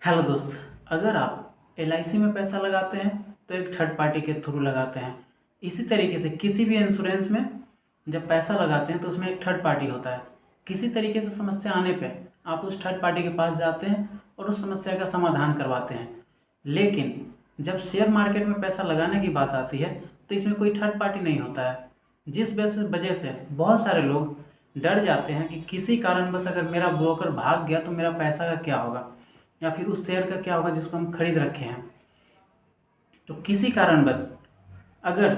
Hello दोस्त। अगर आप एलआईसी में पैसा लगाते हैं तो एक थर्ड पार्टी के थ्रू लगाते हैं। इसी तरीके से किसी भी इंश्योरेंस में जब पैसा लगाते हैं तो उसमें एक थर्ड पार्टी होता है। किसी तरीके से समस्या आने पे आप उस थर्ड पार्टी के पास जाते हैं और उस समस्या का समाधान करवाते हैं। लेकिन जब शेयर मार्केट में पैसा लगाने की बात आती है तो इसमें कोई थर्ड पार्टी नहीं होता है, जिस वजह से बहुत सारे लोग डर जाते हैं कि किसी कारणवश अगर मेरा ब्रोकर भाग गया तो मेरा पैसा का क्या होगा, या फिर उस शेयर का क्या होगा जिसको हम खरीद रखे हैं। तो किसी कारणवश अगर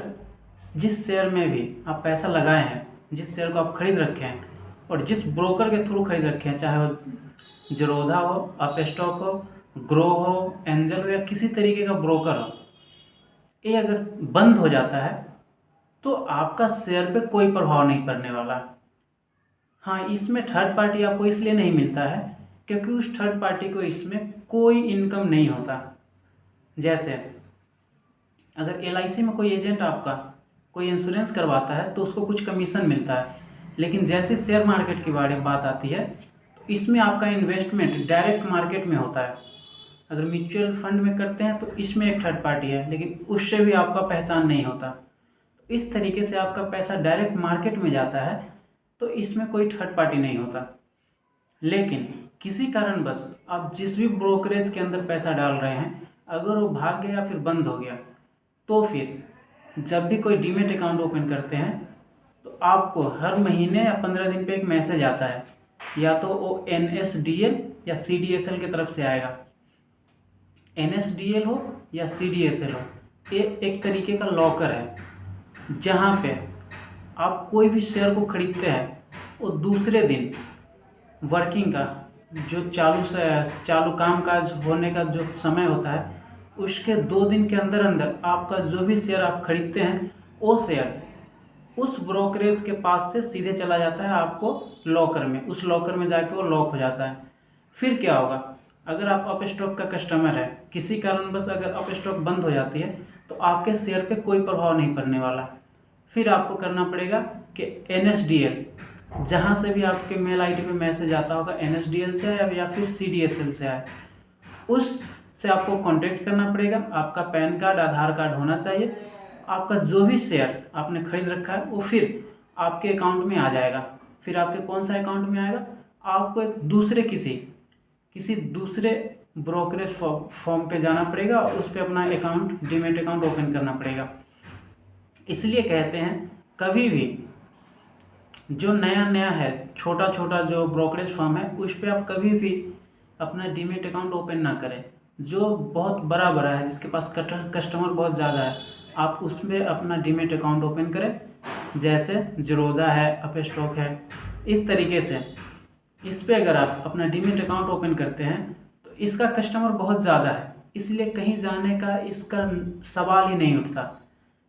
जिस शेयर में भी आप पैसा लगाए हैं, जिस शेयर को आप खरीद रखे हैं और जिस ब्रोकर के थ्रू खरीद रखे हैं, चाहे वो जरोधा हो, अप स्टॉक हो, ग्रो हो, एंजल हो या किसी तरीके का ब्रोकर हो, ये अगर बंद हो जाता है तो आपका शेयर पे कोई प्रभाव नहीं पड़ने वाला। हाँ, इसमें थर्ड पार्टी आपको इसलिए नहीं मिलता है क्योंकि उस थर्ड पार्टी को इसमें कोई इनकम नहीं होता। जैसे अगर एलआईसी में कोई एजेंट आपका कोई इंश्योरेंस करवाता है तो उसको कुछ कमीशन मिलता है, लेकिन जैसे शेयर मार्केट की बात आती है तो इसमें आपका इन्वेस्टमेंट डायरेक्ट मार्केट में होता है। अगर म्यूचुअल फंड में करते हैं तो इसमें एक थर्ड पार्टी है, लेकिन उससे भी आपका पहचान नहीं होता। तो इस तरीके से आपका पैसा डायरेक्ट मार्केट में जाता है, तो इसमें कोई थर्ड पार्टी नहीं होता। लेकिन किसी कारणवश आप जिस भी ब्रोकरेज के अंदर पैसा डाल रहे हैं, अगर वो भाग गया या फिर बंद हो गया, तो फिर जब भी कोई डीमेट अकाउंट ओपन करते हैं तो आपको हर महीने या 15 दिन पे एक मैसेज आता है, या तो वो NSDL या CDSL की तरफ से आएगा। NSDL हो या CDSL हो, ये एक तरीके का लॉकर है जहाँ पे आप कोई भी शेयर को खरीदते हैं, वो दूसरे दिन वर्किंग का जो चालू कामकाज होने का जो समय होता है, उसके 2 दिन के अंदर अंदर आपका जो भी शेयर आप खरीदते हैं वो शेयर उस ब्रोकरेज के पास से सीधे चला जाता है आपको लॉकर में। उस लॉकर में जाके वो लॉक हो जाता है। फिर क्या होगा, अगर आप अप स्टॉक का कस्टमर है, किसी कारणवश अगर अप स्टॉक बंद हो जाती है तो आपके शेयर पे कोई प्रभाव नहीं पड़ने वाला। फिर आपको करना पड़ेगा कि NSDL, जहाँ से भी आपके मेल आईडी पे मैसेज आता होगा, NSDL से आए या फिर CDSL से आए, उससे आपको कांटेक्ट करना पड़ेगा। आपका पैन कार्ड, आधार कार्ड होना चाहिए। आपका जो भी शेयर आपने खरीद रखा है वो फिर आपके अकाउंट में आ जाएगा। फिर आपके कौन सा अकाउंट में आएगा, आपको एक दूसरे किसी दूसरे ब्रोकरेज फॉर्म पे जाना पड़ेगा और उस पर अपना अकाउंट, डीमेट अकाउंट ओपन करना पड़ेगा। इसलिए कहते हैं कभी भी जो नया नया है, छोटा छोटा जो ब्रोकरेज फर्म है, उस पर आप कभी भी अपना डीमेट अकाउंट ओपन ना करें। जो बहुत बड़ा है, जिसके पास कस्टमर बहुत ज़्यादा है, आप उसमें अपना डीमेट अकाउंट ओपन करें। जैसे जरोधा है, अप स्टॉक है, इस तरीके से इस पर अगर आप अपना डीमेट अकाउंट ओपन करते हैं तो इसका कस्टमर बहुत ज़्यादा है, इसलिए कहीं जाने का इसका सवाल ही नहीं उठता।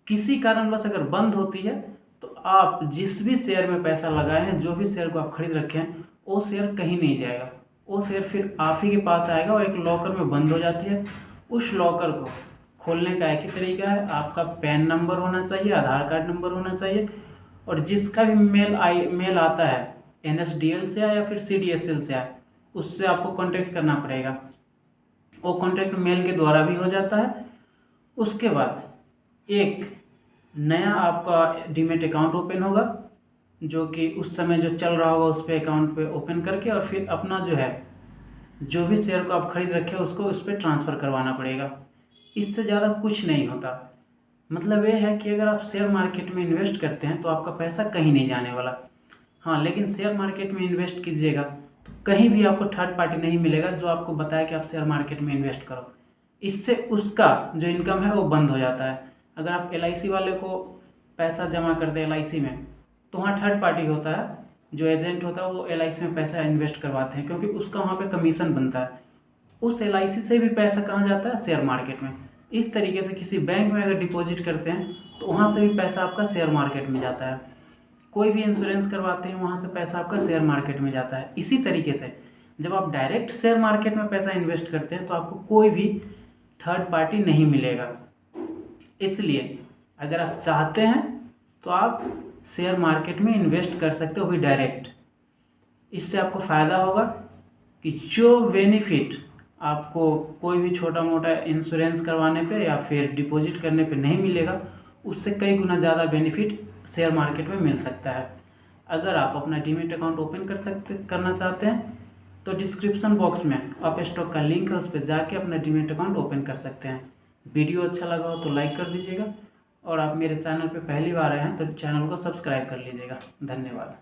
किसी कारणवश अगर बंद होती है तो आप जिस भी शेयर में पैसा लगाए हैं, जो भी शेयर को आप खरीद रखे हैं, वो शेयर कहीं नहीं जाएगा। वो शेयर फिर आप ही के पास आएगा और एक लॉकर में बंद हो जाती है। उस लॉकर को खोलने का एक ही तरीका है, आपका पैन नंबर होना चाहिए, आधार कार्ड नंबर होना चाहिए, और जिसका भी मेल आता है, NSDL से आए या फिर CDSL से आए, उससे आपको कांटेक्ट करना पड़ेगा। वो कांटेक्ट मेल के द्वारा भी हो जाता है। उसके बाद एक नया आपका डीमेट अकाउंट ओपन होगा, जो कि उस समय जो चल रहा होगा उस पे अकाउंट पे ओपन करके, और फिर अपना जो भी शेयर को आप खरीद रखे उसको उस पर ट्रांसफ़र करवाना पड़ेगा। इससे ज़्यादा कुछ नहीं होता। मतलब ये है कि अगर आप शेयर मार्केट में इन्वेस्ट करते हैं तो आपका पैसा कहीं नहीं जाने वाला। हाँ, लेकिन शेयर मार्केट में इन्वेस्ट कीजिएगा तो कहीं भी आपको थर्ड पार्टी नहीं मिलेगा जो आपको बताया कि आप शेयर मार्केट में इन्वेस्ट करो। इससे उसका जो इनकम है वो बंद हो जाता है। अगर आप LIC वाले को पैसा जमा करते हैं LIC में, तो वहाँ थर्ड पार्टी होता है, जो एजेंट होता है, वो LIC में पैसा इन्वेस्ट करवाते हैं, क्योंकि उसका वहाँ पे कमीशन बनता है। उस LIC से भी पैसा कहाँ जाता है, शेयर मार्केट में। इस तरीके से किसी बैंक में अगर डिपॉजिट करते हैं तो वहाँ से भी पैसा आपका शेयर मार्केट में जाता है। कोई भी इंश्योरेंस करवाते हैं, वहाँ से पैसा आपका शेयर मार्केट में जाता है। इसी तरीके से जब आप डायरेक्ट शेयर मार्केट में पैसा इन्वेस्ट करते हैं तो आपको कोई भी थर्ड पार्टी नहीं मिलेगा। इसलिए अगर आप चाहते हैं तो आप शेयर मार्केट में इन्वेस्ट कर सकते हो भी डायरेक्ट। इससे आपको फ़ायदा होगा कि जो बेनिफिट आपको कोई भी छोटा मोटा इंश्योरेंस करवाने पे या फिर डिपॉजिट करने पे नहीं मिलेगा, उससे कई गुना ज़्यादा बेनिफिट शेयर मार्केट में मिल सकता है। अगर आप अपना डीमैट अकाउंट ओपन करना चाहते हैं तो डिस्क्रिप्शन बॉक्स में आप स्टॉक का लिंक है, उस पर जाके अपना डीमैट अकाउंट ओपन कर सकते हैं। वीडियो अच्छा लगा हो तो लाइक कर दीजिएगा और आप मेरे चैनल पे पहली बार आए हैं तो चैनल को सब्सक्राइब कर लीजिएगा। धन्यवाद।